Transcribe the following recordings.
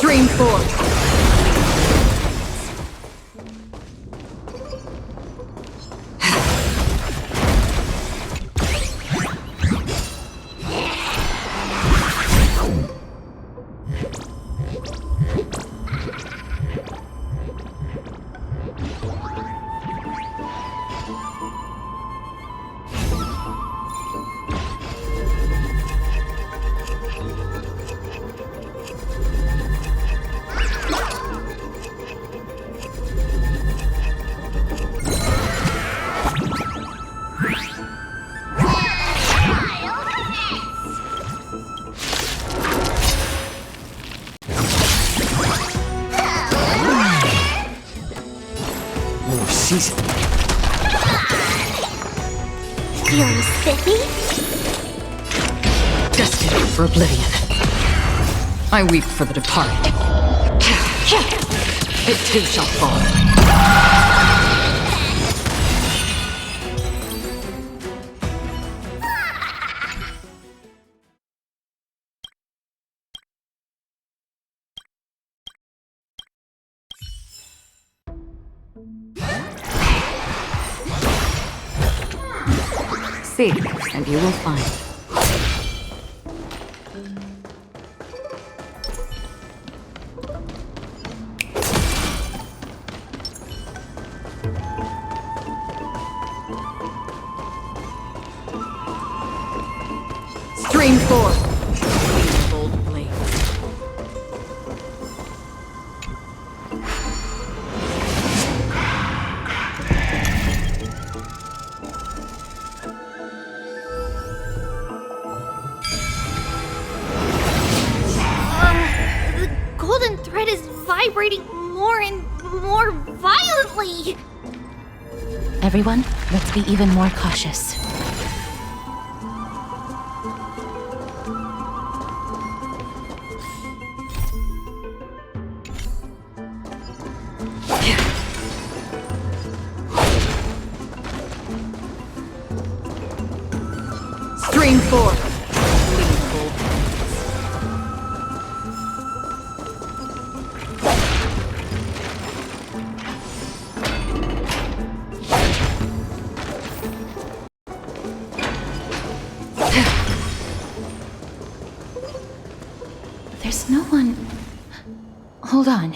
Stream 4. Feeling spiffy? Destined for oblivion. I weep for the departed. It too shall fall. Seek, and you will find. Stream 4. Gold blade. The golden thread is vibrating more and more violently. Everyone, let's be even more cautious. Stream 4. There's no one... Hold on.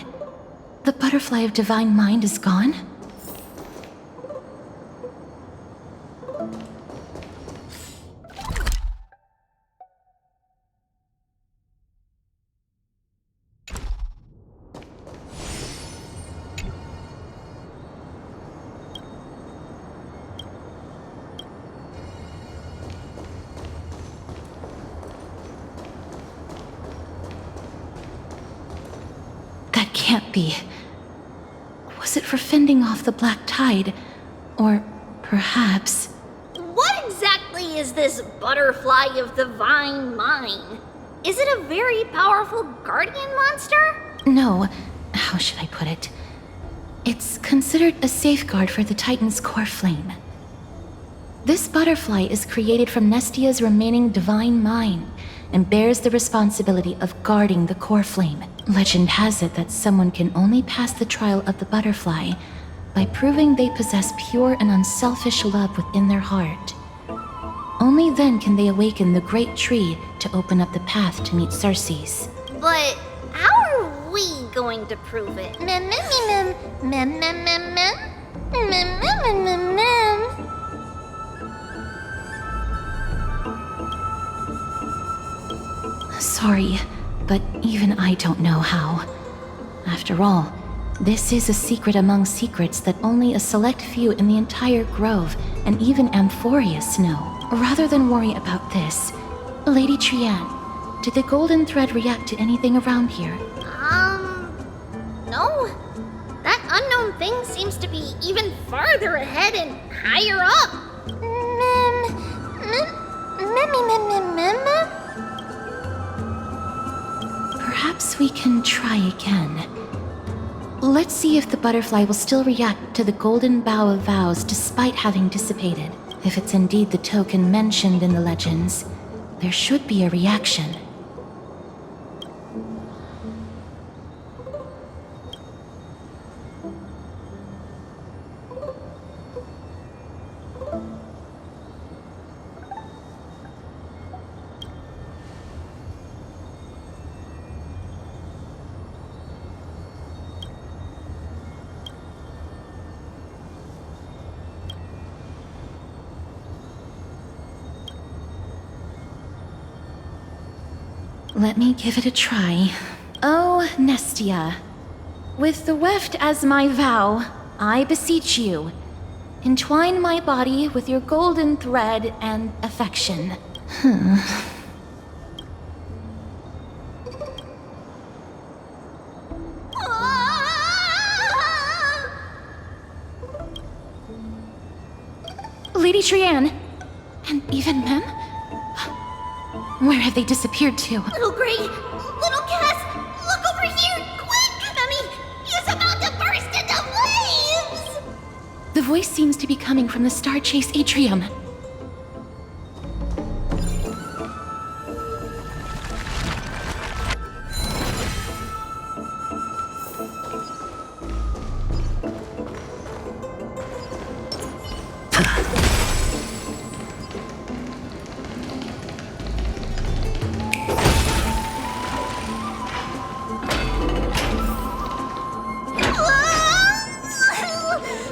The butterfly of divine mind is gone? That can't be. Was it for fending off the black tide? Or perhaps... What exactly is this butterfly of divine mind? Is it a very powerful guardian monster? No, how should I put it? It's considered a safeguard for the Titan's core flame. This butterfly is created from Nestia's remaining divine mind and bears the responsibility of guarding the core flame. Legend has it that someone can only pass the trial of the butterfly by proving they possess pure and unselfish love within their heart. Only then can they awaken the great tree to open up the path to meet Circe's. But how are we going to prove it? Mem mem mem mem mem mem mem mem mem mem mem. Sorry, but even I don't know how. After all, this is a secret among secrets that only a select few in the entire grove and even Amphoreus know. Rather than worry about this, Lady Trianne, did the golden thread react to anything around here? No. That unknown thing seems to be even farther ahead and higher up. Mem. Perhaps we can try again. Let's see if the butterfly will still react to the golden bough of vows despite having dissipated. If it's indeed the token mentioned in the legends, there should be a reaction. Let me give it a try. Oh, Nestia. With the weft as my vow, I beseech you, entwine my body with your golden thread and affection. Lady Trianne, and even Mem? Where have they disappeared to? Little Gray, little Cass, look over here, quick! Mummy, he's about to burst into flames! The voice seems to be coming from the Star Chase atrium.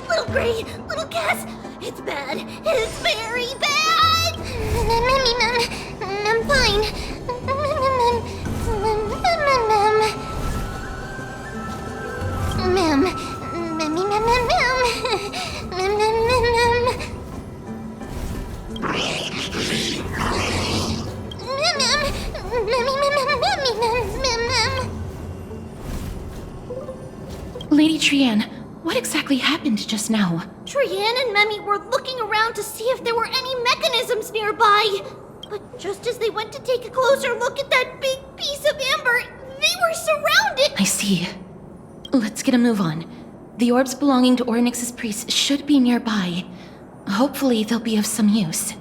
Little Gray, little Cass, it's bad. It's very bad. I'm fine. Lady Trianne, what exactly happened just now? Trianne and Memmy were looking around to see if there were any mechanisms nearby. But just as they went to take a closer look at that big piece of amber, they were surrounded. I see. Let's get a move on. The orbs belonging to Ornyx's priests should be nearby. Hopefully they'll be of some use.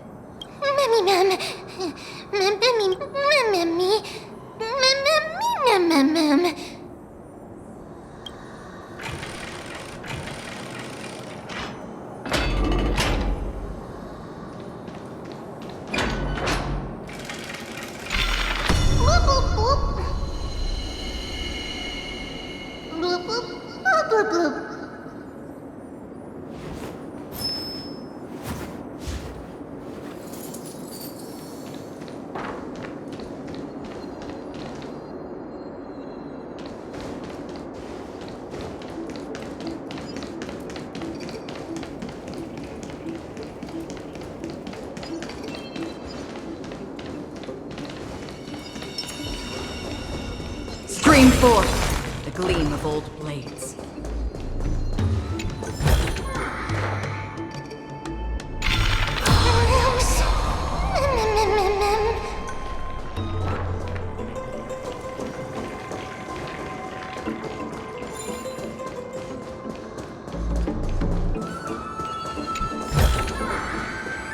Stream forth, the gleam of old blades.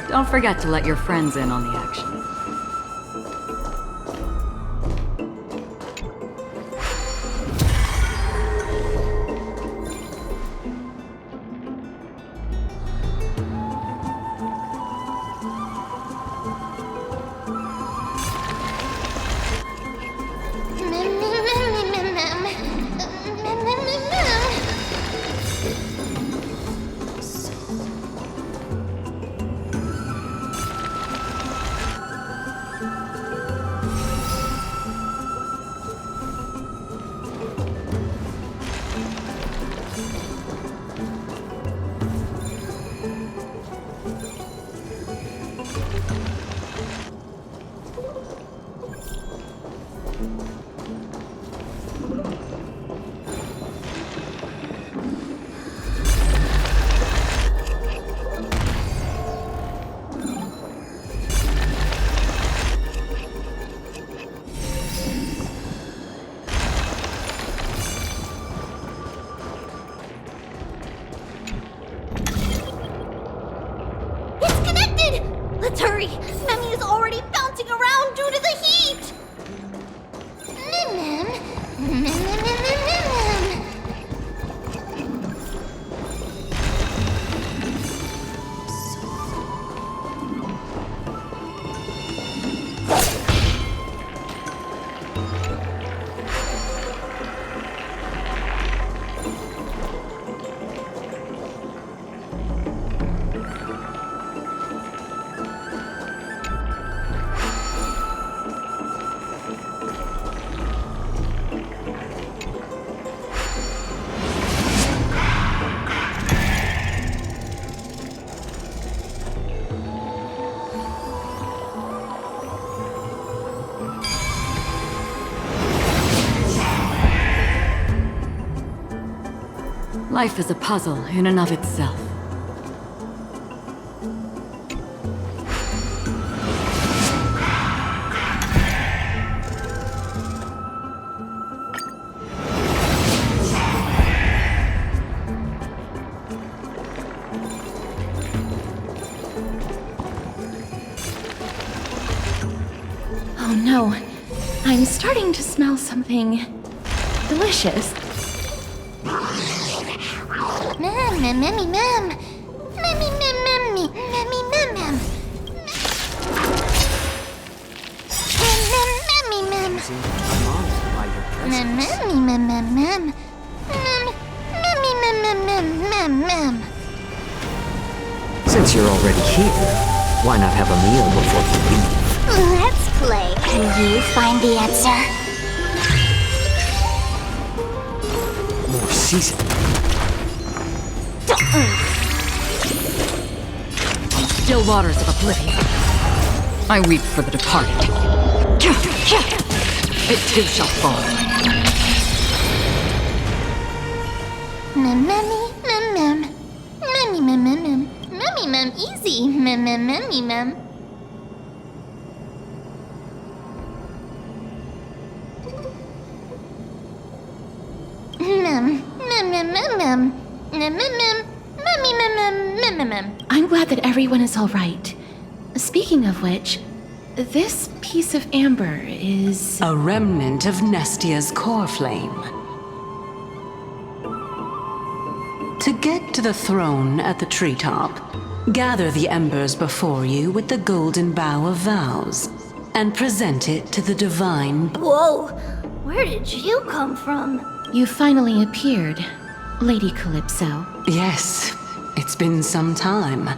Don't forget to let your friends in on the action. Let's hurry! Memmy is already bouncing around due to the heat! Life is a puzzle in and of itself. Oh no, I'm starting to smell something delicious. Mem, mem, memmy, mem. Memmy, mem, memmy, memmy, mem, mem. Mem, mem, memmy, mem. Mem, memmy, mem, mem, mem. Mem, memmy, mem, mem, mem, mem, mem. Since you're already here, why not have a meal before you leave? Let's play. Can you find the answer? More seasoning. Still waters of oblivion. I weep for the departed. It too shall fall. Mem, memmy, mem, mem. Memmy, mem, mem, mem. Memmy, mem, easy. Mem, mem, memmy, mem. Mem, mem, mem, mem, mem. Mem, mem, mem. Memmy, mem, mem, mem, mem, mem. I'm glad that everyone is all right. Speaking of which, this piece of amber is... A remnant of Nestia's core flame. To get to the throne at the treetop, gather the embers before you with the golden bough of vows, and present it to the divine. Whoa! Where did you come from? You finally appeared, Lady Calypso. Yes, it's been some time.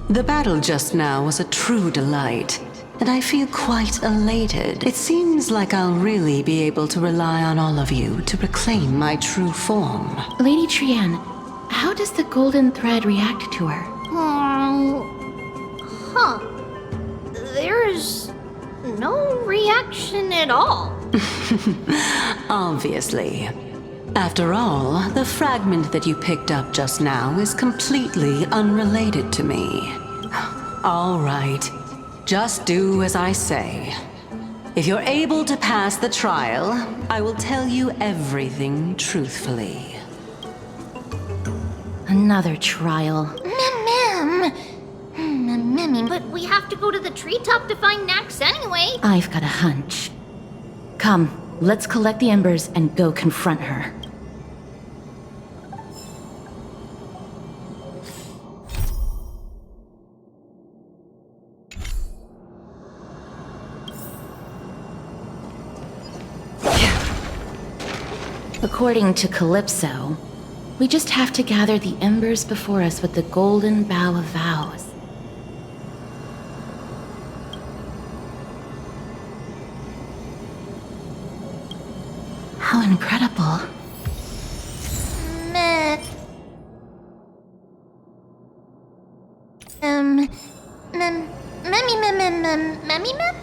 The battle just now was a true delight, and I feel quite elated. It seems like I'll really be able to rely on all of you to reclaim my true form. Lady Trienne, how does the golden thread react to her? Huh. There's no reaction at all. Obviously. After all, the fragment that you picked up just now is completely unrelated to me. All right. Just do as I say. If you're able to pass the trial, I will tell you everything truthfully. Another trial. Mem. Memmy, but we have to go to the treetop to find Nax anyway. I've got a hunch. Come, let's collect the embers and go confront her. According to Calypso, we just have to gather the embers before us with the golden bough of vows. How incredible. Memmy, Memmy, mem?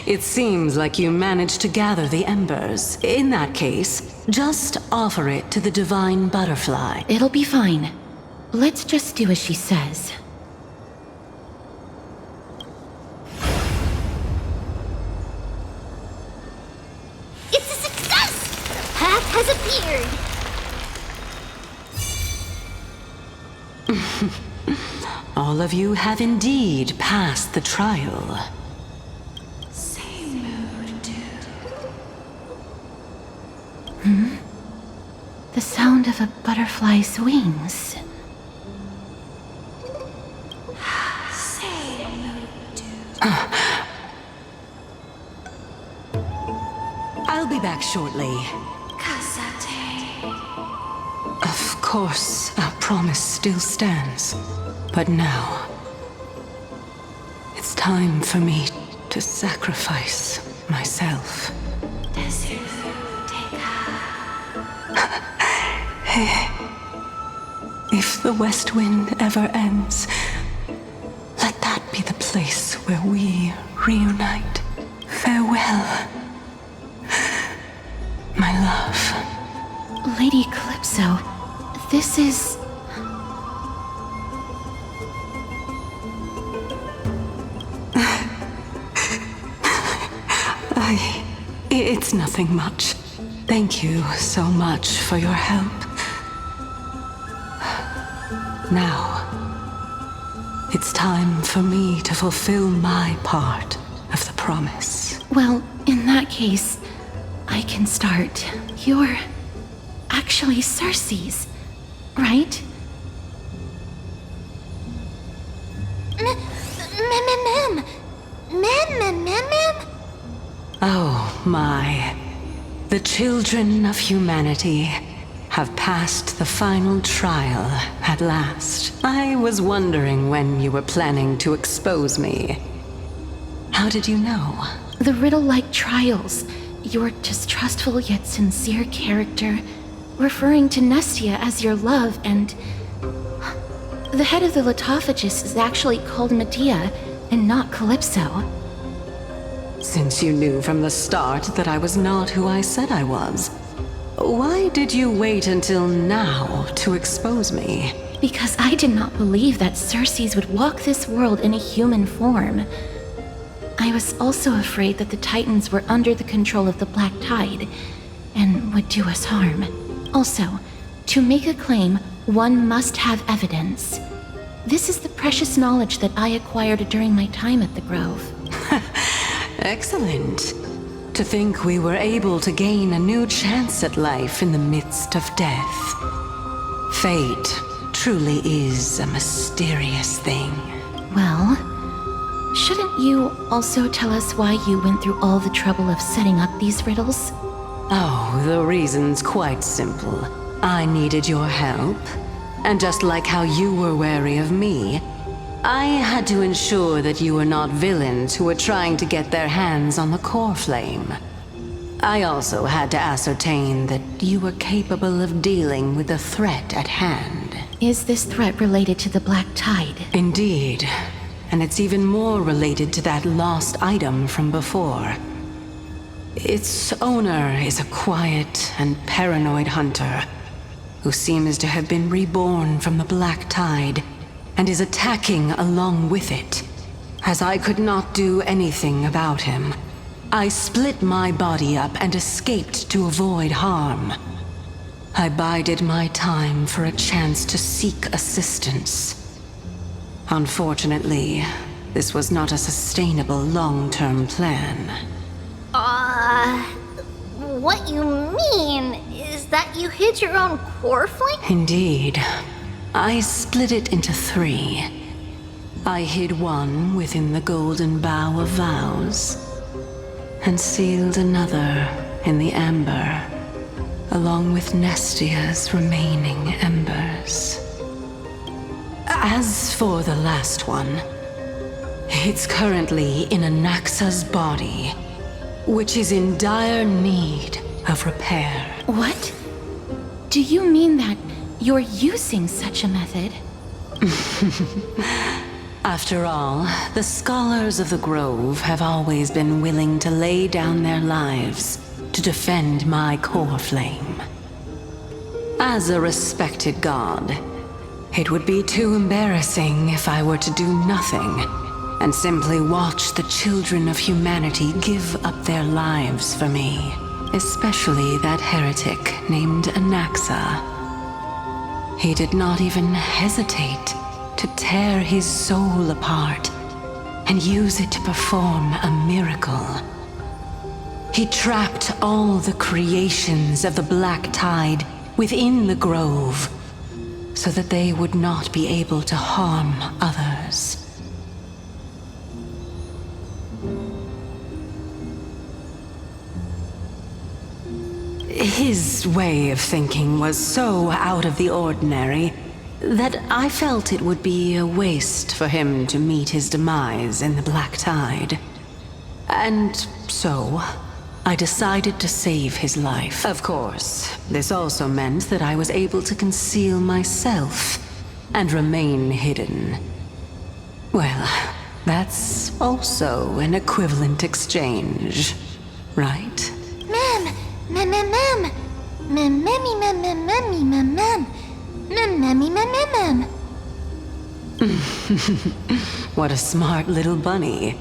It seems like you managed to gather the embers. In that case, just offer it to the divine butterfly. It'll be fine. Let's just do as she says. It's a success! The path has appeared. All of you have indeed passed the trial. The sound of a butterfly's wings. I'll be back shortly. Of course, our promise still stands. But now, it's time for me to sacrifice myself. If the West Wind ever ends, let that be the place where we reunite. Farewell, my love. Lady Calypso, this is... It's nothing much. Thank you so much for your help. Now, it's time for me to fulfill my part of the promise. Well, in that case, I can start. You're actually Cersei's, right? Ma'am. Oh my. The children of humanity have passed the final trial at last. I was wondering when you were planning to expose me. How did you know? The riddle-like trials, your distrustful yet sincere character, referring to Nestia as your love, and... The head of the Litophagus is actually called Medea, and not Calypso. Since you knew from the start that I was not who I said I was, why did you wait until now to expose me? Because I did not believe that Cersei's would walk this world in a human form. I was also afraid that the Titans were under the control of the Black Tide, and would do us harm. Also, to make a claim, one must have evidence. This is the precious knowledge that I acquired during my time at the Grove. Excellent. To think we were able to gain a new chance at life in the midst of death. Fate truly is a mysterious thing. Well, shouldn't you also tell us why you went through all the trouble of setting up these riddles? Oh, the reason's quite simple. I needed your help, and just like how you were wary of me, I had to ensure that you were not villains who were trying to get their hands on the core flame. I also had to ascertain that you were capable of dealing with the threat at hand. Is this threat related to the Black Tide? Indeed, and it's even more related to that lost item from before. Its owner is a quiet and paranoid hunter who seems to have been reborn from the Black Tide and is attacking along with it. As I could not do anything about him, I split my body up and escaped to avoid harm. I bided my time for a chance to seek assistance. Unfortunately, this was not a sustainable long-term plan. What you mean is that you hid your own core flame? Indeed. I split it into 3. I hid one within the golden bough of vows, and sealed another in the amber, along with Nestia's remaining embers. As for the last one, it's currently in Anaxa's body, which is in dire need of repair. What? Do you mean that you're using such a method? After all, the scholars of the Grove have always been willing to lay down their lives to defend my core flame. As a respected god, it would be too embarrassing if I were to do nothing and simply watch the children of humanity give up their lives for me, especially that heretic named Anaxa. He did not even hesitate to tear his soul apart and use it to perform a miracle. He trapped all the creations of the Black Tide within the Grove so that they would not be able to harm others. His way of thinking was so out of the ordinary that I felt it would be a waste for him to meet his demise in the Black Tide. And so, I decided to save his life. Of course, this also meant that I was able to conceal myself and remain hidden. Well, that's also an equivalent exchange, right? What a smart little bunny.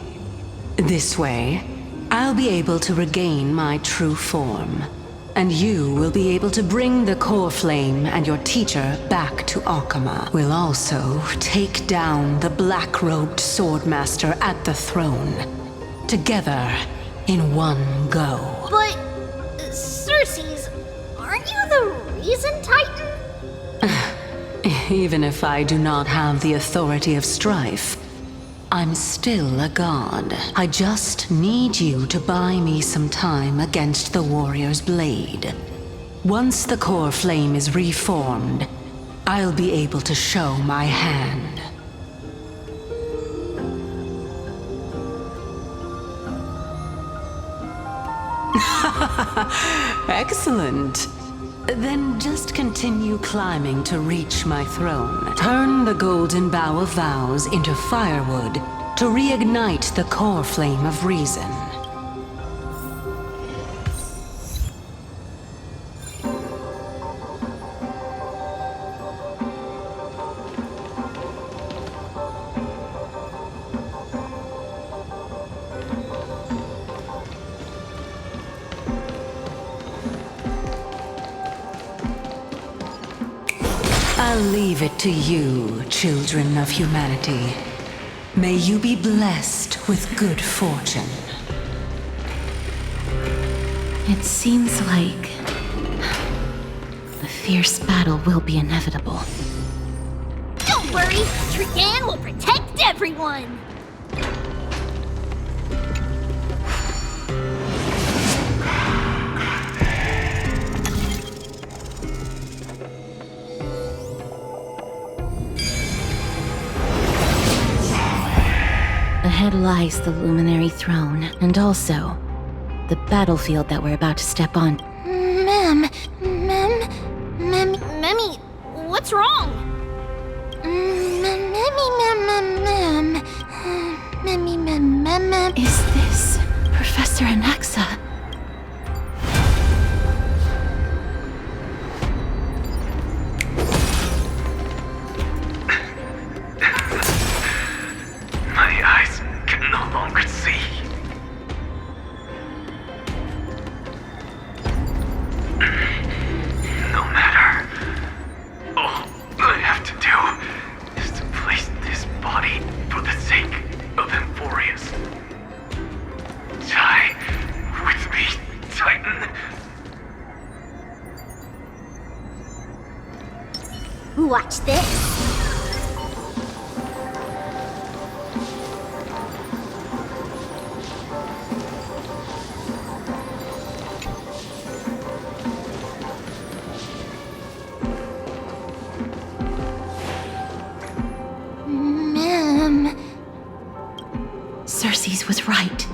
This way, I'll be able to regain my true form, and you will be able to bring the core flame and your teacher back to Akama. We'll also take down the black-robed swordmaster at the throne, together in one go. But, Circes, aren't you the reason Titan? Even if I do not have the authority of strife, I'm still a god. I just need you to buy me some time against the warrior's blade. Once the core flame is reformed, I'll be able to show my hand. Excellent. Then just continue climbing to reach my throne. Turn the golden bough of vows into firewood to reignite the core flame of reason. I'll leave it to you, children of humanity. May you be blessed with good fortune. It seems like a fierce battle will be inevitable. Don't worry, Trigan will protect everyone! Ahead lies the Luminary Throne, and also the battlefield that we're about to step on. Memmy, what's wrong? Is this Professor Anaxa? My eyes can no longer see. No matter. All I have to do is to place this body for the sake of Amphoreus. Die with me, Titan. Watch this. Circes was right.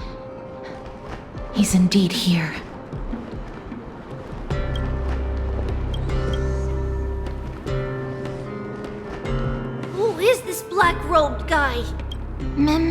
He's indeed here. Who is this black-robed guy. Mem.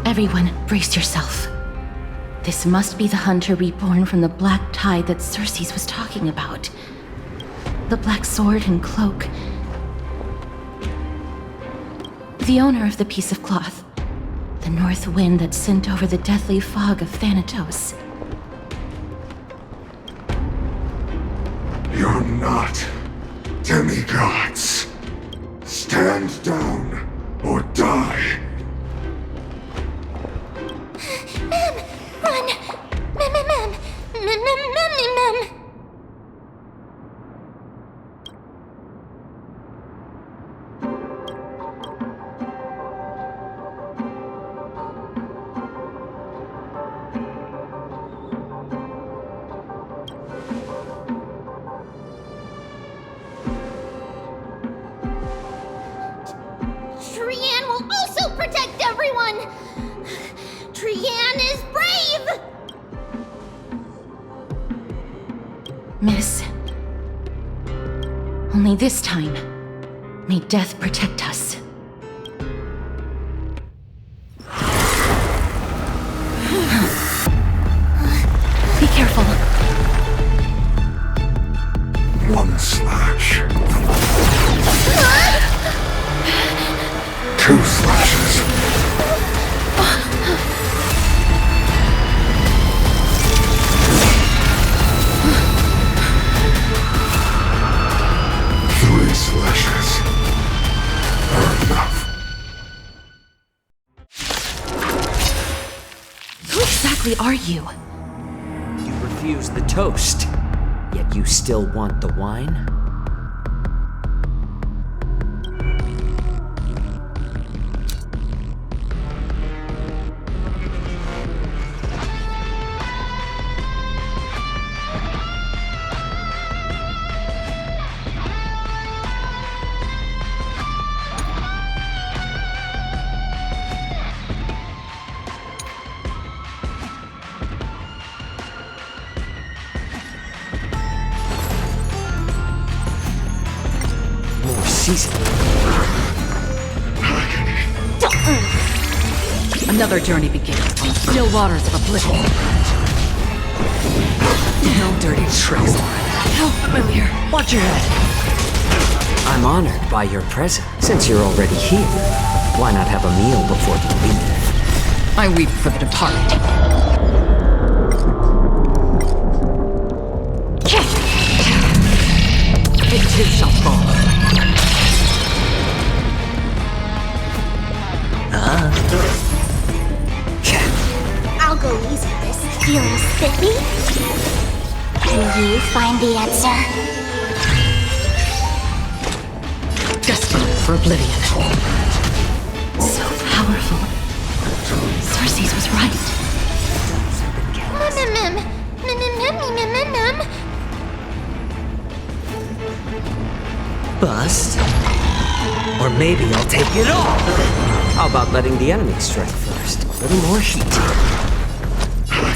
Everyone, brace yourself. This must be the hunter reborn from the black tide that Circes was talking about. The black sword and cloak. The owner of the piece of cloth. The north wind that sent over the deathly fog of Thanatos. You're not demigods. Stand down or die. Run! Mem. Trian will also protect everyone! Trian is brave! Miss. Only this time, may death protect us. Be careful. One slash. Two slashes. Three slashes are enough. Who exactly are you? You refuse the toast, yet you still want the wine? Another journey begins on the still waters of oblivion. No dirty tricks. How familiar. Watch your head. I'm honored by your presence. Since you're already here, why not have a meal before you leave? I weep for the departed. It too shall fall. I'll go easy, miss. Feeling spiffy? Can you find the answer? Destined for oblivion. So powerful. Circes was right. Mem. Bust? Or maybe I'll take it all! How about letting the enemy strike first? A little more heat.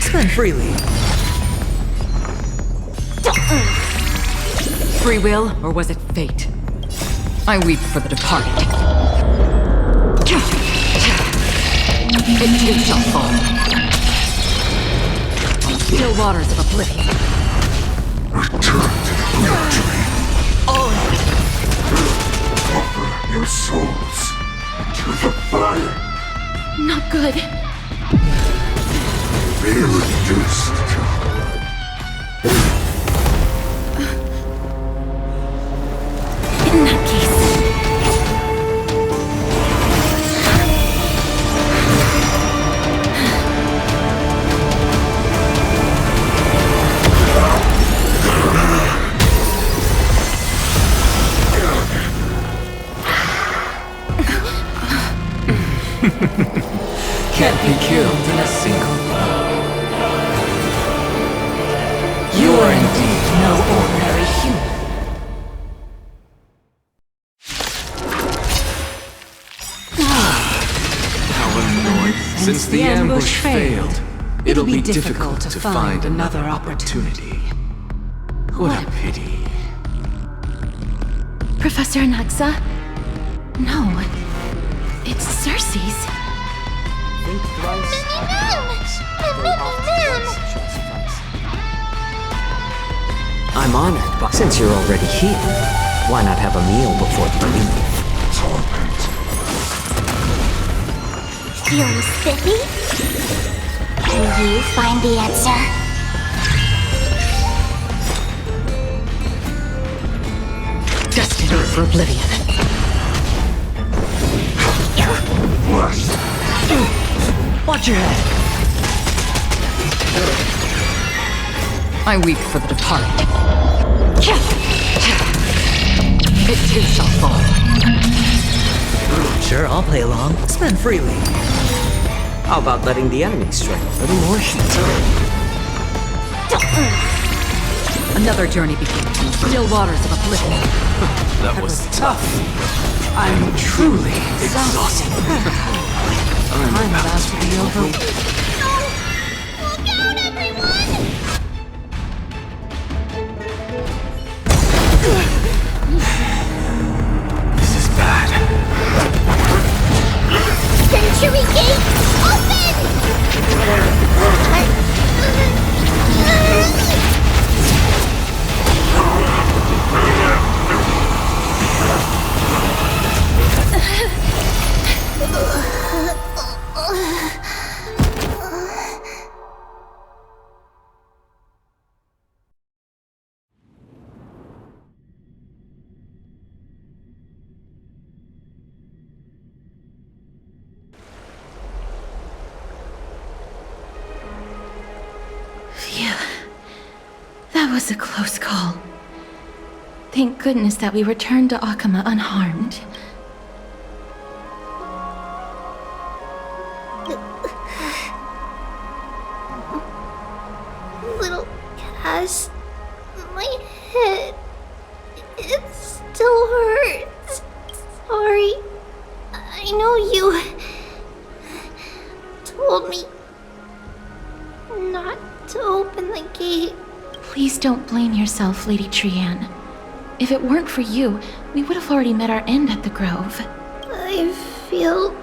Spend freely. Free will, or was it fate? I weep for the departed. It too shall fall. On the still waters of oblivion. Return to the blue tree. Offer your souls to the fire. Not good. Be reduced to In that case. can't be killed in a single blow. You are indeed no ordinary human. How annoying. Since the ambush failed, it'll be difficult to find another opportunity. What a pity. Professor Anaxa? No. It's Cersei's. Think thrice. I'm honored, but since you're already here, why not have a meal before you leave? Torment. Feeling spiffy? Can you find the answer? Destined for oblivion. Blessed. Watch your head. I weep for the departed. It too shall fall. Sure, I'll play along. Spend freely. How about letting the enemy strike a little more heat? Another journey begins in the still waters of oblivion. That was tough. I'm truly exhausted. I'm about to be over. Look out, everyone! This is bad. Century Gate, open! Phew. That was a close call. Thank goodness that we returned to Akama unharmed. Little Cass, my head, it still hurts. Sorry. I know you told me not to open the gate. Please don't blame yourself, Lady Trianne. If it weren't for you, we would have already met our end at the Grove. I feel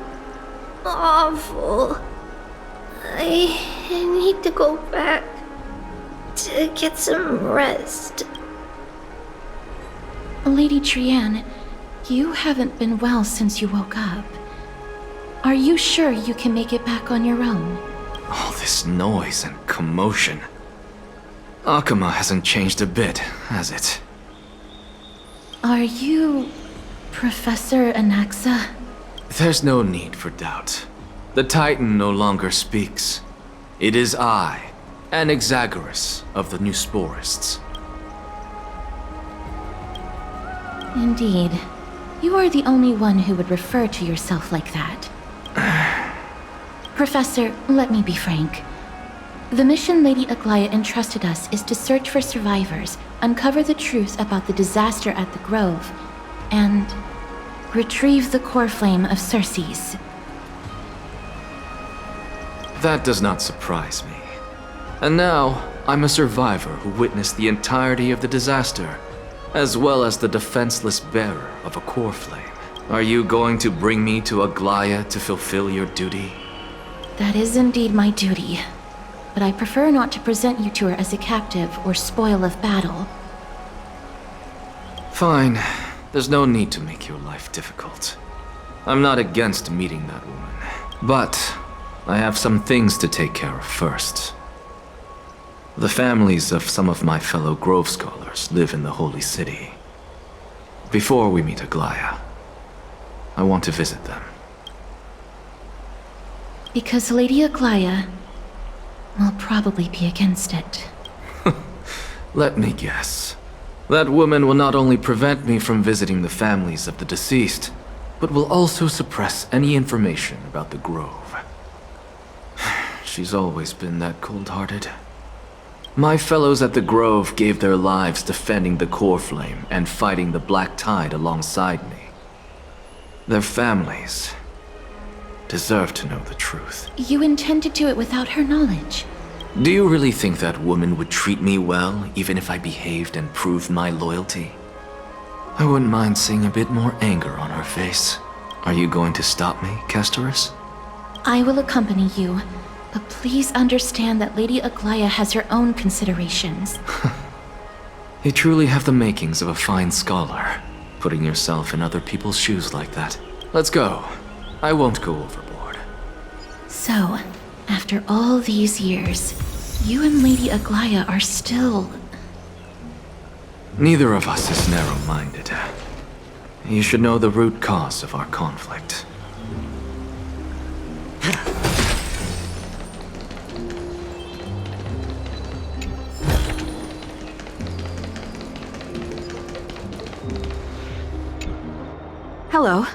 awful. I need to go back to get some rest. Lady Trianne, you haven't been well since you woke up. Are you sure you can make it back on your own? All this noise and commotion. Akama hasn't changed a bit, has it? Are you Professor Anaxa? There's no need for doubt. The Titan no longer speaks. It is I, Anaxagoras of the New Sporists. Indeed. You are the only one who would refer to yourself like that. Professor, let me be frank. The mission Lady Aglaya entrusted us is to search for survivors, uncover the truth about the disaster at the Grove, and retrieve the core flame of Cersei's. That does not surprise me. And now, I'm a survivor who witnessed the entirety of the disaster, as well as the defenseless bearer of a core flame. Are you going to bring me to Aglaya to fulfill your duty? That is indeed my duty, but I prefer not to present you to her as a captive or spoil of battle. Fine. There's no need to make your life difficult. I'm not against meeting that woman. But I have some things to take care of first. The families of some of my fellow Grove Scholars live in the Holy City. Before we meet Aglaya, I want to visit them. Because Lady Aglaya will probably be against it. Let me guess. That woman will not only prevent me from visiting the families of the deceased, but will also suppress any information about the Grove. she's always been that cold-hearted. My fellows at the Grove gave their lives defending the core flame and fighting the Black Tide alongside me. Their families deserve to know the truth. You intend to do it without her knowledge. Do you really think that woman would treat me well, even if I behaved and proved my loyalty? I wouldn't mind seeing a bit more anger on her face. Are you going to stop me, Castorus? I will accompany you, but please understand that Lady Aglaya has her own considerations. You truly have the makings of a fine scholar, putting yourself in other people's shoes like that. Let's go. I won't go overboard. So, after all these years, you and Lady Aglaya are still... Neither of us is narrow-minded. You should know the root cause of our conflict. Hello.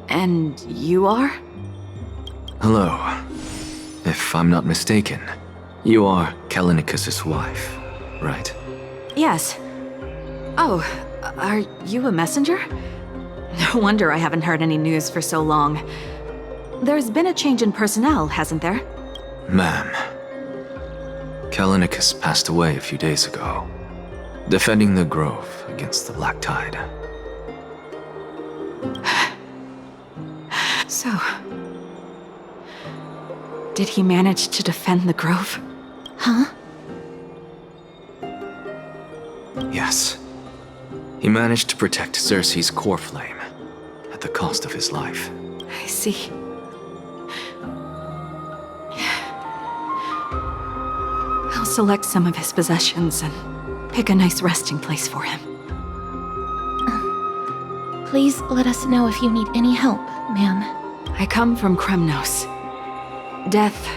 And you are? Hello. If I'm not mistaken, you are Kallinicus's wife, right? Yes. Oh, are you a messenger? No wonder I haven't heard any news for so long. There's been a change in personnel, hasn't there? Ma'am, Kallinicus passed away a few days ago, defending the Grove against the Black Tide. So... did he manage to defend the Grove? Huh? Yes. He managed to protect Cersei's core flame, at the cost of his life. I see. I'll select some of his possessions and pick a nice resting place for him. Please let us know if you need any help, ma'am. I come from Kremnos. Death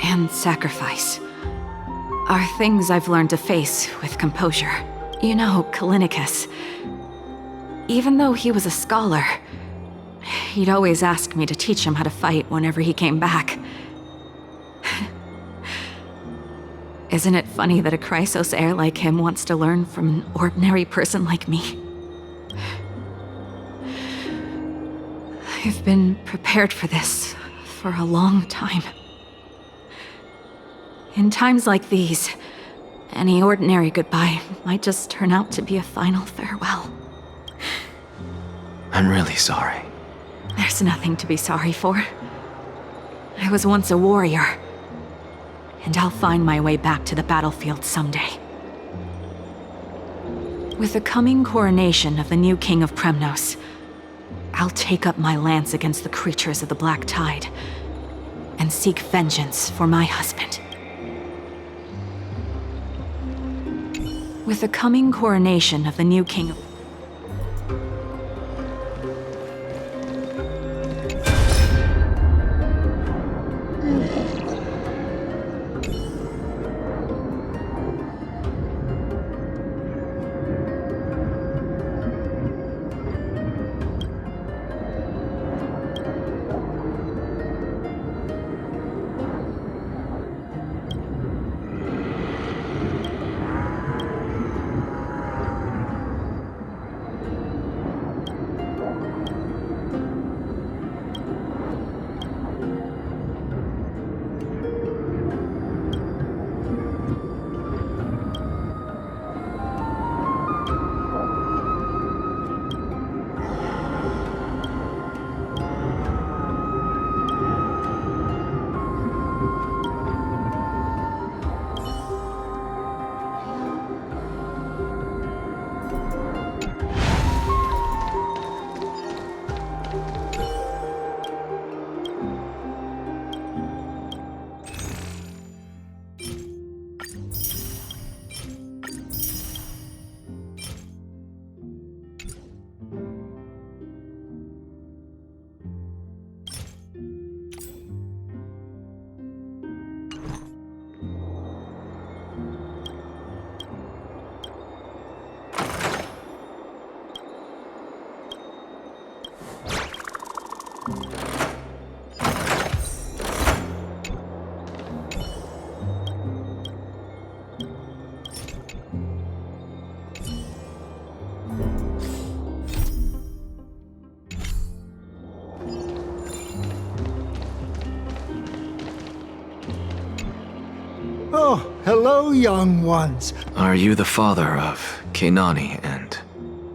and sacrifice are things I've learned to face with composure. You know, Kallinicus, even though he was a scholar, he'd always ask me to teach him how to fight whenever he came back. Isn't it funny that a Chrysos heir like him wants to learn from an ordinary person like me? I've been prepared for this for a long time. In times like these, any ordinary goodbye might just turn out to be a final farewell. I'm really sorry. There's nothing to be sorry for. I was once a warrior, and I'll find my way back to the battlefield someday. With the coming coronation of the new king of Kremnos, I'll take up my lance against the creatures of the Black Tide and seek vengeance for my husband. With the coming coronation of the new king of... Oh, hello, young ones. Are you the father of Keinani and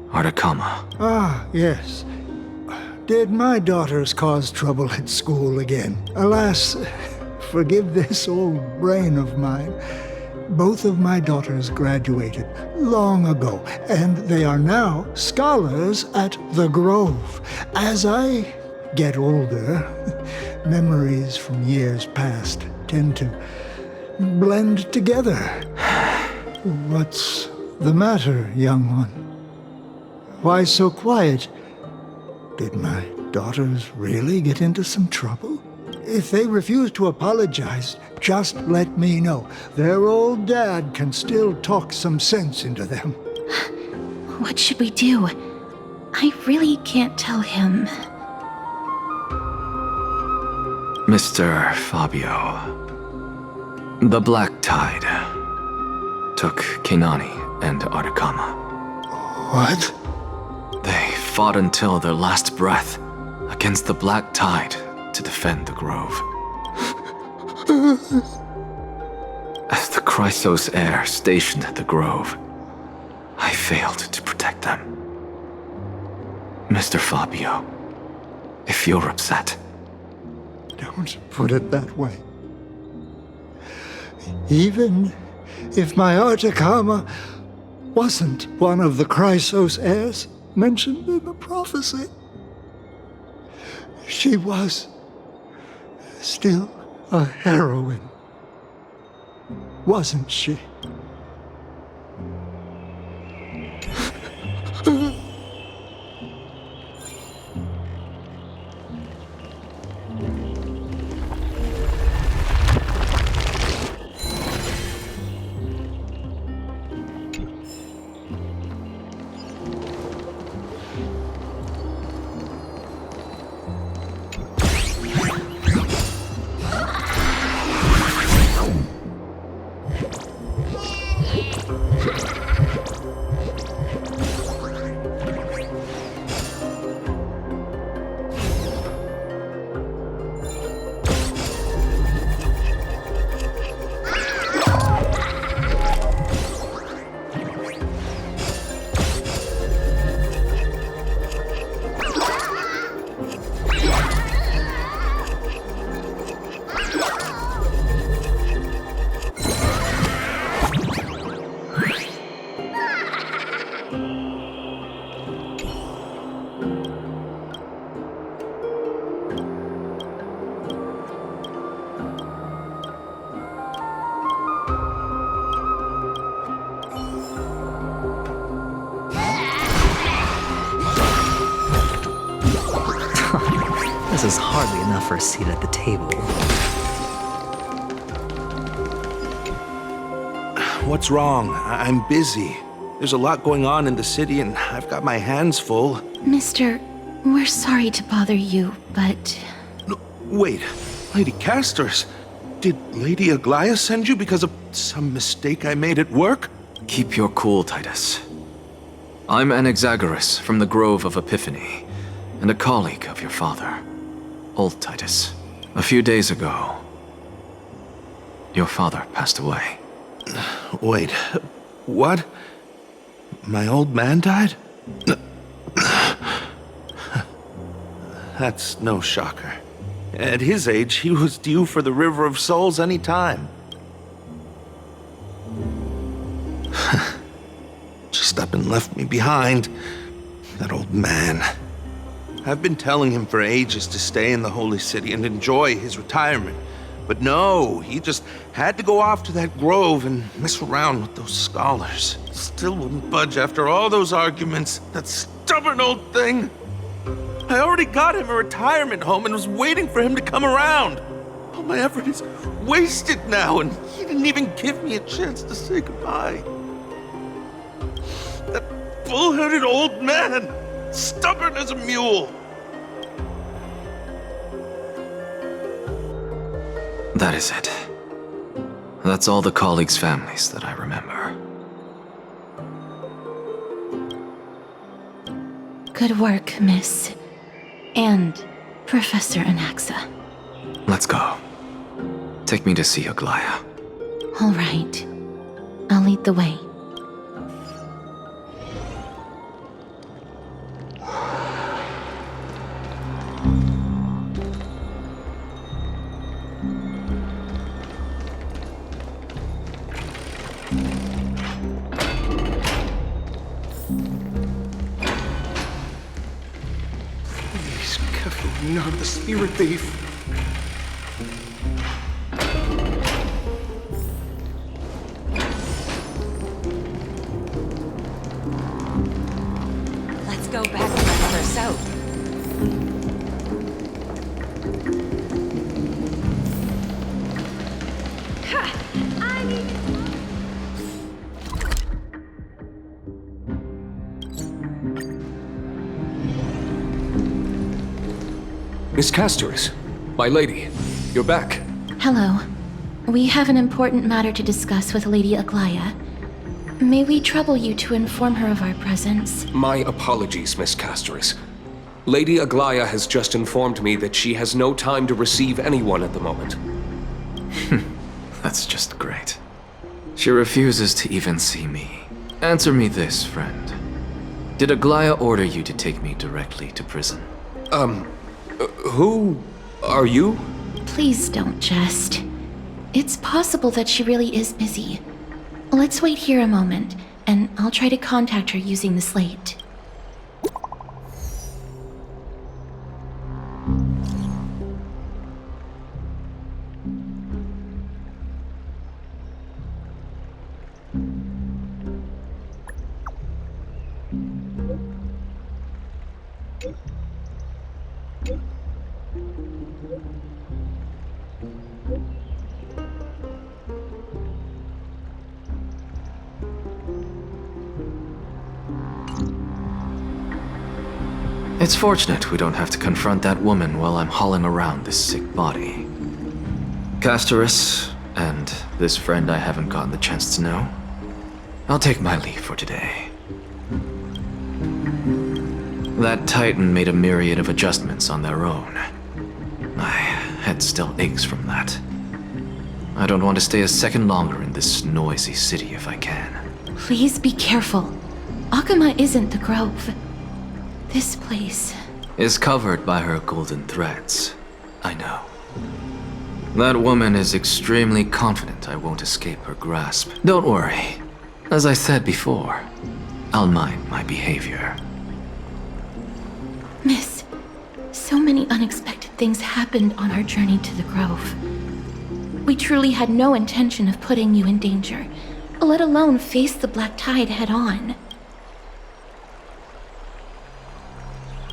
Artakama? Ah, yes. Did my daughters cause trouble at school again? Alas, forgive this old brain of mine. Both of my daughters graduated long ago, and they are now scholars at the Grove. As I get older, memories from years past tend to blend together. What's the matter, young one? Why so quiet? Did my daughters really get into some trouble? If they refuse to apologize, just let me know. Their old dad can still talk some sense into them. What should we do? I really can't tell him. Mr. Fabio, the Black Tide took Keinani and Artakama. What? They fought until their last breath against the Black Tide to defend the Grove. As the Chrysos heir stationed at the Grove, I failed to protect them. Mr. Fabio, if you're upset... Don't put it that way. Even if my Artakama wasn't one of the Chrysos heirs mentioned in the prophecy, she was still a heroine, wasn't she? This is hardly enough for a seat at the table. What's wrong? I'm busy. There's a lot going on in the city and I've got my hands full. Mister, we're sorry to bother you, but... No, wait, Lady Casters, did Lady Aglaia send you because of some mistake I made at work? Keep your cool, Titus. I'm Anaxagoras from the Grove of Epiphany, and a colleague of your father, old Titus. A few days ago, your father passed away. Wait, what? My old man died? That's no shocker. At his age, he was due for the River of Souls any time. Just up and left me behind. That old man. I've been telling him for ages to stay in the Holy City and enjoy his retirement. But no, he just had to go off to that grove and mess around with those scholars. Still wouldn't budge after all those arguments. That stubborn old thing. I already got him a retirement home and was waiting for him to come around. All my effort is wasted now, and he didn't even give me a chance to say goodbye. That bull-headed old man, stubborn as a mule. That is it. That's all the colleagues' families that I remember. Good work, Miss. And Professor Anaxa. Let's go. Take me to see Aglaia. All right. I'll lead the way. Please, careful, not the spirit thief. Let's go back to my mother's south. Miss Casterus, my lady, you're back. Hello. We have an important matter to discuss with Lady Aglaya. May we trouble you to inform her of our presence? My apologies, Miss Casterus. Lady Aglaya has just informed me that she has no time to receive anyone at the moment. That's just great. She refuses to even see me. Answer me this, friend. Did Aglaya order you to take me directly to prison? Who are you? Please don't jest. It's possible that she really is busy. Let's wait here a moment, and I'll try to contact her using the slate. It's fortunate we don't have to confront that woman while I'm hauling around this sick body. Casterus, and this friend I haven't gotten the chance to know, I'll take my leave for today. That Titan made a myriad of adjustments on their own. My head still aches from that. I don't want to stay a second longer in this noisy city if I can. Please be careful. Akuma isn't the Grove. This place is covered by her golden threads. I know. That woman is extremely confident I won't escape her grasp. Don't worry. As I said before, I'll mind my behavior. Miss, so many unexpected things happened on our journey to the Grove. We truly had no intention of putting you in danger, let alone face the Black Tide head-on.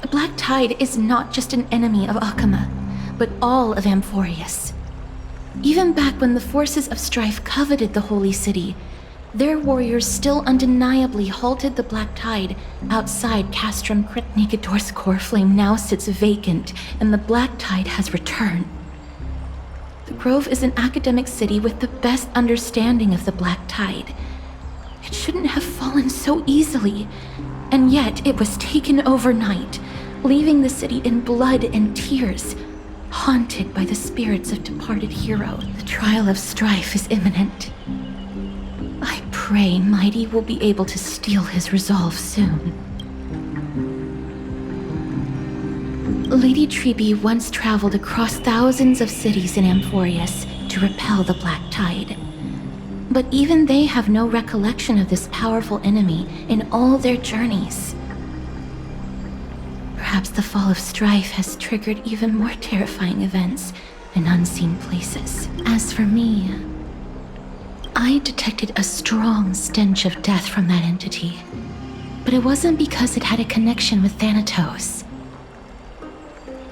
The Black Tide is not just an enemy of Akuma, but all of Amphoreus. Even back when the forces of strife coveted the Holy City, their warriors still undeniably halted the Black Tide outside Castrum Cretnigador's core flame now sits vacant, and the Black Tide has returned. The Grove is an academic city with the best understanding of the Black Tide. It shouldn't have fallen so easily, and yet it was taken overnight, leaving the city in blood and tears, haunted by the spirits of departed heroes. The trial of strife is imminent. I pray Mighty will be able to steel his resolve soon. Lady Treeby once traveled across thousands of cities in Amphoreus to repel the Black Tide. But even they have no recollection of this powerful enemy in all their journeys. Perhaps the fall of strife has triggered even more terrifying events in unseen places. As for me, I detected a strong stench of death from that entity. But it wasn't because it had a connection with Thanatos.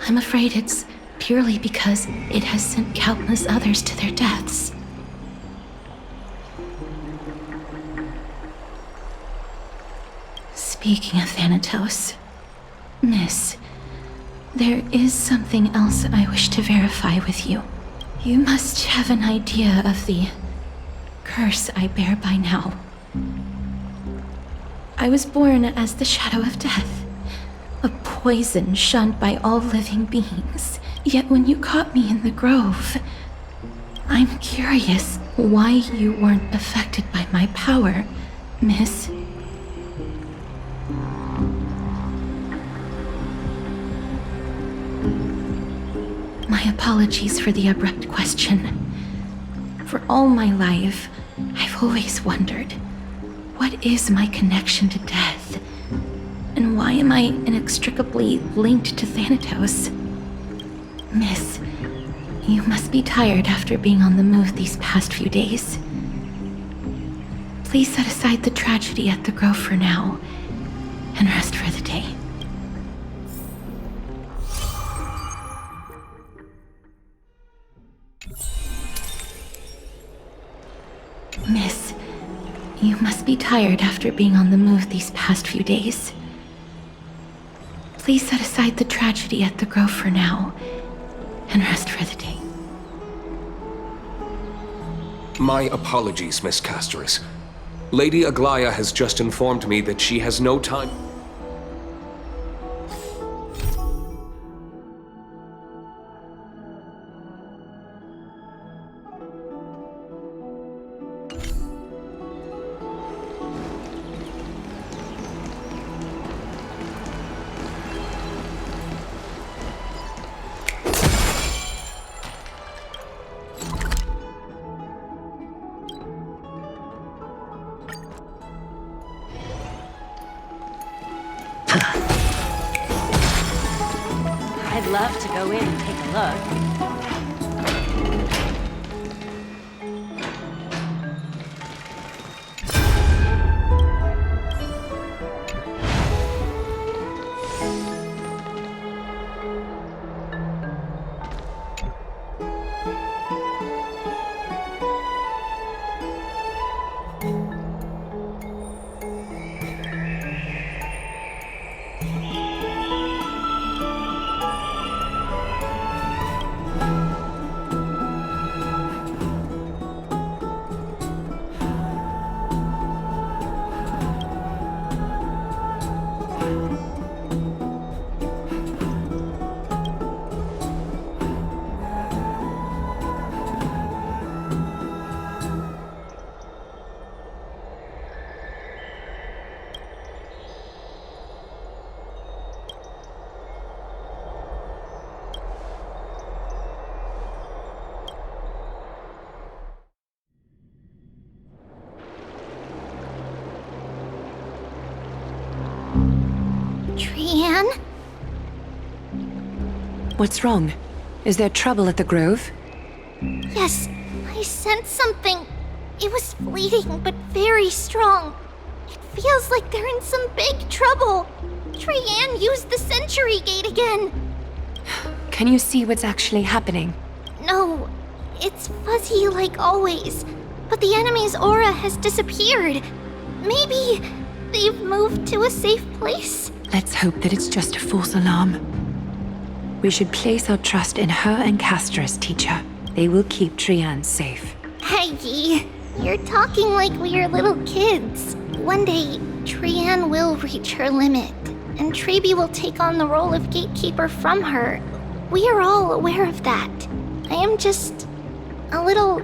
I'm afraid it's purely because it has sent countless others to their deaths. Speaking of Thanatos, Miss, there is something else I wish to verify with you. You must have an idea of the curse I bear by now. I was born as the shadow of death, a poison shunned by all living beings. Yet when you caught me in the grove, I'm curious, why you weren't affected by my power, miss. My apologies for the abrupt question. For all my life, I've always wondered, what is my connection to death? And why am I inextricably linked to Thanatos? Miss, you must be tired after being on the move these past few days. Please set aside the tragedy at the Grove for now, and rest for the day. Miss, you must be tired after being on the move these past few days. Please set aside the tragedy at the Grove for now, and rest for the day. My apologies, Miss Castoris. Lady Aglaya has just informed me that she has no time. I'd love to go in and take a look. Trianne? What's wrong? Is there trouble at the Grove? Yes, I sensed something. It was fleeting, but very strong. It feels like they're in some big trouble. Trianne used the Century Gate again. Can you see what's actually happening? No, it's fuzzy like always. But the enemy's aura has disappeared. Maybe they've moved to a safe place? Let's hope that it's just a false alarm. We should place our trust in her and Castoris, teacher. They will keep Trianne safe. Aggie, you're talking like we're little kids. One day, Trianne will reach her limit, and Trebi will take on the role of gatekeeper from her. We are all aware of that. I am just a little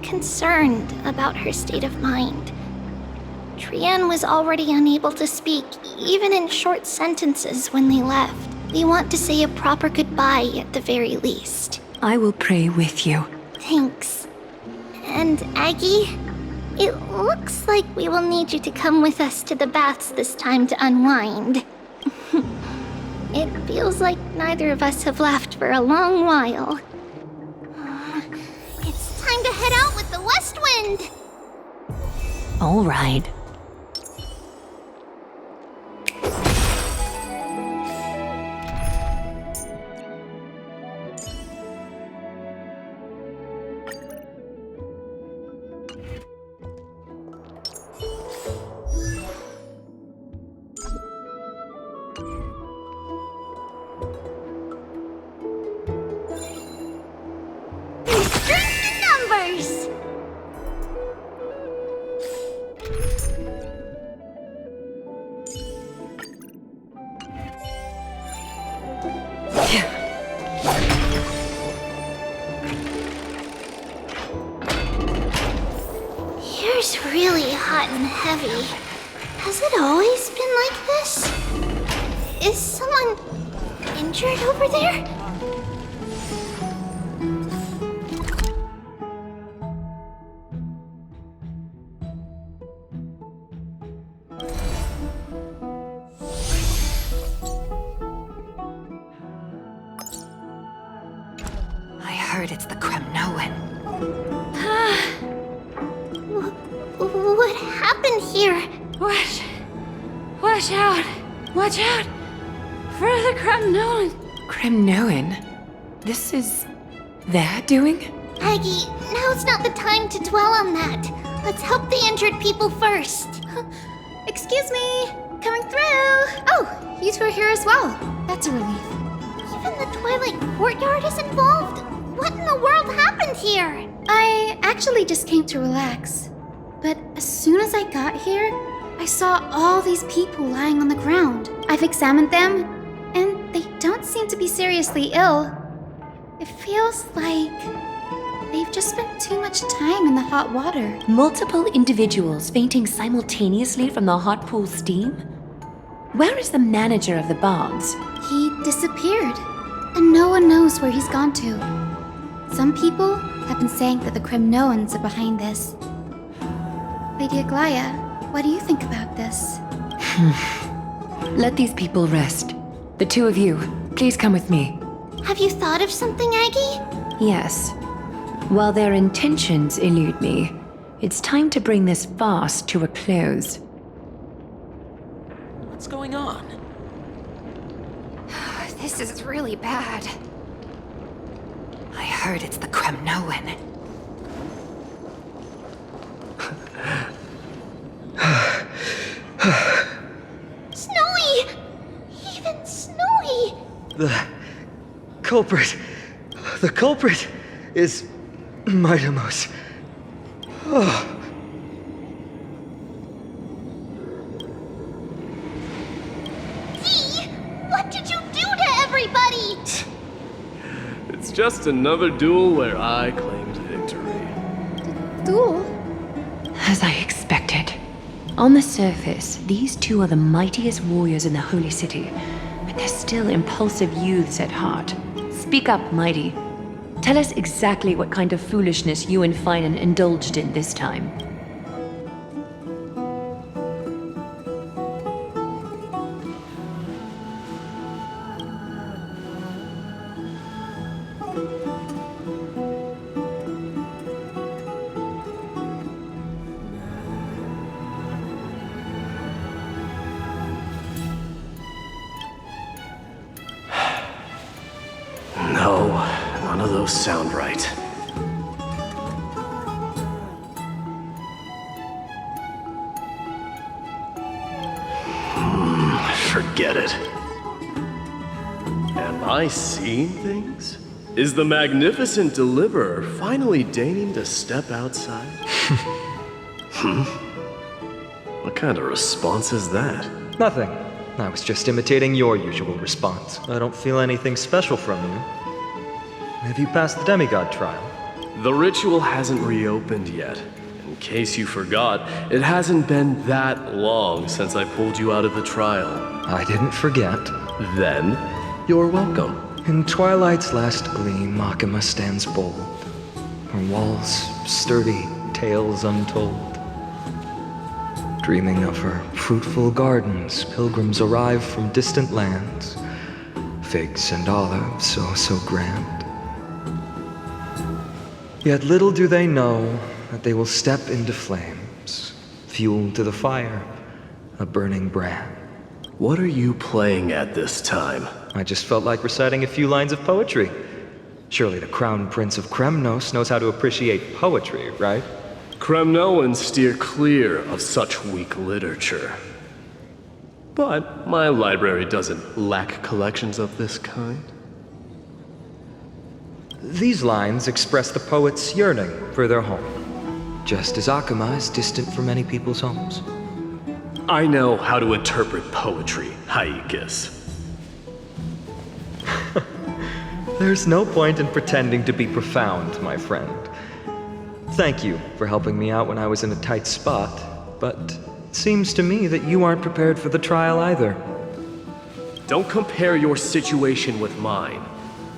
concerned about her state of mind. Trianne was already unable to speak, even in short sentences when they left. We want to say a proper goodbye at the very least. I will pray with you. Thanks. And Aggie, it looks like we will need you to come with us to the baths this time to unwind. It feels like neither of us have laughed for a long while. It's time to head out with the west wind! All right. Strength in numbers! hot and heavy. Has it always been like this? Is someone injured over there? I heard it's the Kremnoan. What happened here? Watch out! Watch out! For the Kremnoan! Kremnoan? This is their doing? Aggie, now's not the time to dwell on that. Let's help the injured people first. Excuse me! Coming through! Oh, you two are here as well. That's a relief. Even the Twilight Courtyard is involved? What in the world happened here? I actually just came to relax. But as soon as I got here, I saw all these people lying on the ground. I've examined them, and they don't seem to be seriously ill. It feels like they've just spent too much time in the hot water. Multiple individuals fainting simultaneously from the hot pool steam? Where is the manager of the baths? He disappeared, and no one knows where he's gone to. Some people have been saying that the Kremnoans are behind this. Lady Aglaya, what do you think about this? Let these people rest. The two of you, please come with me. Have you thought of something, Aggie? Yes. While their intentions elude me, it's time to bring this farce to a close. What's going on? This is really bad. I heard it's the Kremnoan. Snowy! Even Snowy! The culprit is Midamos. Oh. Dee! What did you do to everybody? It's just another duel where I claimed victory. Duel? As I expected. On the surface, these two are the mightiest warriors in the Holy City, but they're still impulsive youths at heart. Speak up, Mighty. Tell us exactly what kind of foolishness you and Finan indulged in this time. No, none of those sound right. Forget it. Am I seeing things? Is the magnificent deliverer finally deigning to step outside? What kind of response is that? Nothing. I was just imitating your usual response. I don't feel anything special from you. Have you passed the demigod trial? The ritual hasn't reopened yet. In case you forgot, it hasn't been that long since I pulled you out of the trial. I didn't forget. Then, you're welcome. In twilight's last gleam, Makima stands bold. Her walls sturdy, tales untold. Dreaming of her fruitful gardens, pilgrims arrive from distant lands. Figs and olives, so grand. Yet little do they know that they will step into flames, fuel to the fire, a burning brand. What are you playing at this time? I just felt like reciting a few lines of poetry. Surely the Crown Prince of Kremnos knows how to appreciate poetry, right? Kremnoans steer clear of such weak literature. But my library doesn't lack collections of this kind. These lines express the poet's yearning for their home, just as Akama is distant from many people's homes. I know how to interpret poetry, Haikis. There's no point in pretending to be profound, my friend. Thank you for helping me out when I was in a tight spot. but it seems to me that you aren't prepared for the trial either. Don't compare your situation with mine.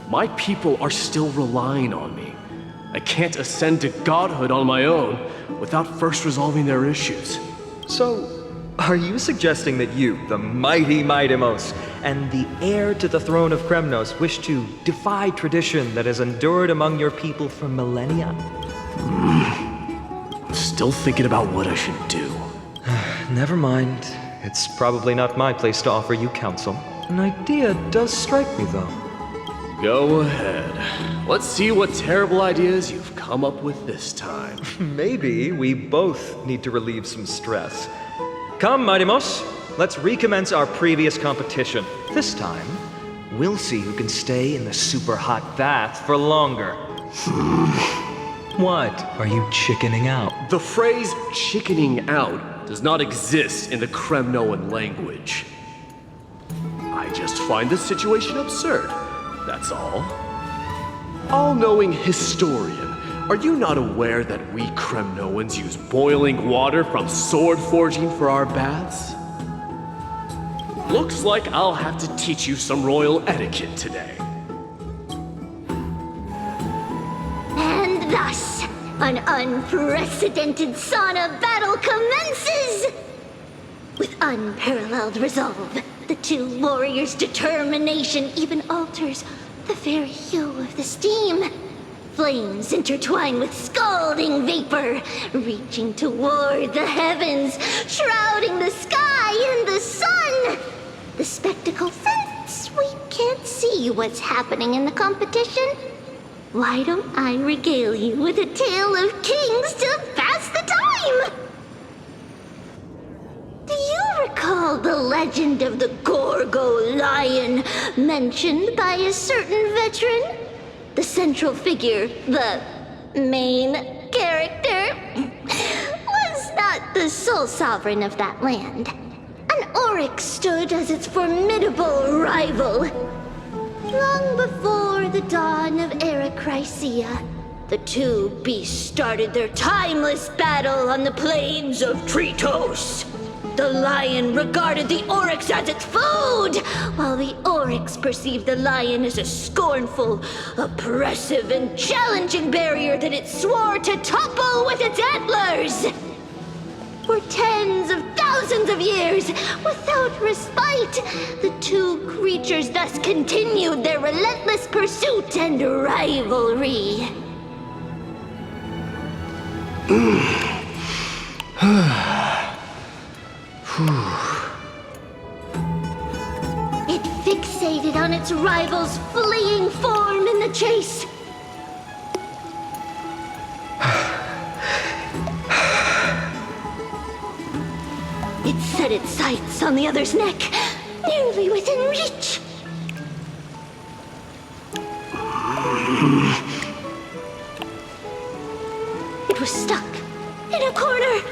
My people are still relying on me. I can't ascend to godhood on my own without first resolving their issues. So, are you suggesting that you, the mighty Mightimos, and the heir to the throne of Kremnos wish to defy tradition that has endured among your people for millennia? I'm still thinking about what I should do. Never mind. It's probably not my place to offer you counsel. An idea does strike me, though. Go ahead. Let's see what terrible ideas you've come up with this time. Maybe we both need to relieve some stress. Come, Mightimos, let's recommence our previous competition. This time, we'll see who can stay in the super hot bath for longer. What? Are you chickening out? The phrase chickening out does not exist in the Kremnoan language. I just find this situation absurd. That's all. All-knowing historian, are you not aware that we Kremnoans use boiling water from sword forging for our baths? Looks like I'll have to teach you some royal etiquette today. And thus, an unprecedented sauna battle commences! With unparalleled resolve, the two warriors' determination even alters the very hue of the steam. Flames intertwine with scalding vapor, reaching toward the heavens, shrouding the sky and the sun. The spectacle, since we can't see what's happening in the competition, why don't I regale you with a tale of kings to pass the time? Do you recall the legend of the Gorgo lion mentioned by a certain veteran? The central figure, the main character, was not the sole sovereign of that land. An oryx stood as its formidable rival. Long before the dawn of Erechrysia, the two beasts started their timeless battle on the plains of Tritos. The lion regarded the oryx as its food, while the oryx perceived the lion as a scornful, oppressive, and challenging barrier that it swore to topple with its antlers. For tens of thousands of years, without respite, the two creatures thus continued their relentless pursuit and rivalry. It fixated on its rival's fleeing form in the chase. It set its sights on the other's neck, nearly within reach. It was stuck in a corner.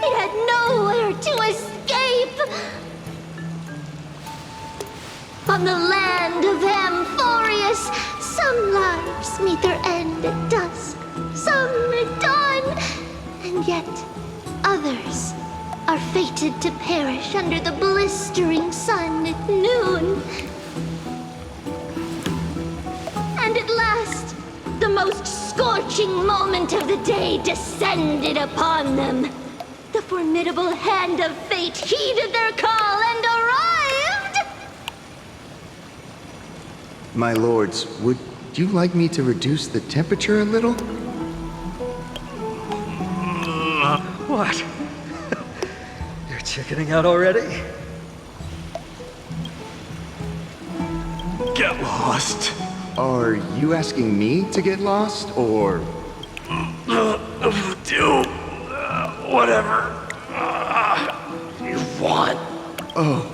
It had nowhere to escape. On the land of Amphoreus, some lives meet their end at dusk, some at dawn, and yet others are fated to perish under the blistering sun at noon. And at last, the most scorching moment of the day descended upon them. The formidable hand of fate heeded their call and arrived! My lords, would you like me to reduce the temperature a little? What? You're chickening out already? Get lost. Are you asking me to get lost, or...? Do whatever you want. Oh,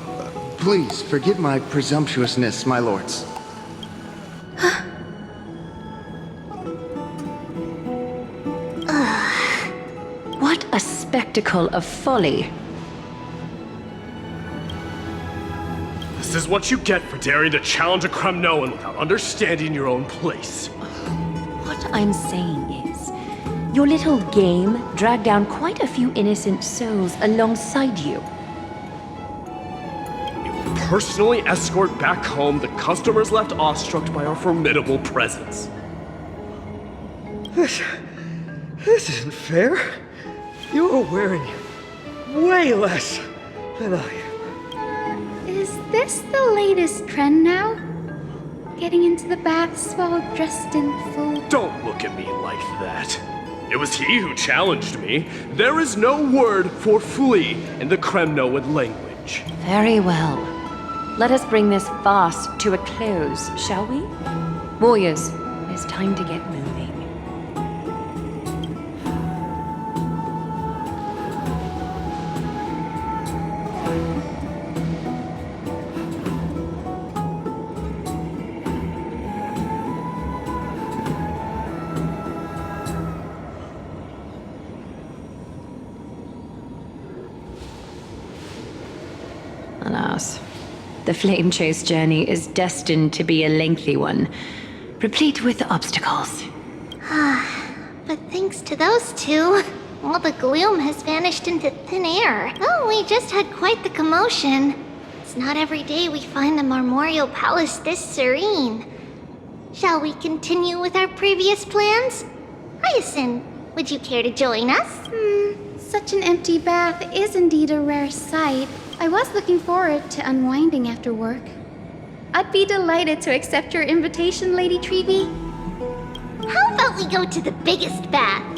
please forgive my presumptuousness, my lords. What a spectacle of folly. This is what you get for daring to challenge a Kremnoan without understanding your own place. What I'm saying is, your little game dragged down quite a few innocent souls alongside you. Personally escort back home the customers left awestruck by our formidable presence. This isn't fair. You are wearing way less than I am. Is this the latest trend now? Getting into the baths while dressed in full... Don't look at me like that. It was he who challenged me. There is no word for flee in the Kremnoan language. Very well. Let us bring this farce to a close, shall we? Warriors, it's time to get moving. Alas, the Flame Chase journey is destined to be a lengthy one, replete with obstacles. But thanks to those two, all the gloom has vanished into thin air. Oh, we just had quite the commotion. It's not every day we find the Marmoreal Palace this serene. Shall we continue with our previous plans? Hyacinth, would you care to join us? Such an empty bath is indeed a rare sight. I was looking forward to unwinding after work. I'd be delighted to accept your invitation, Lady Treevee. How about we go to the biggest bath?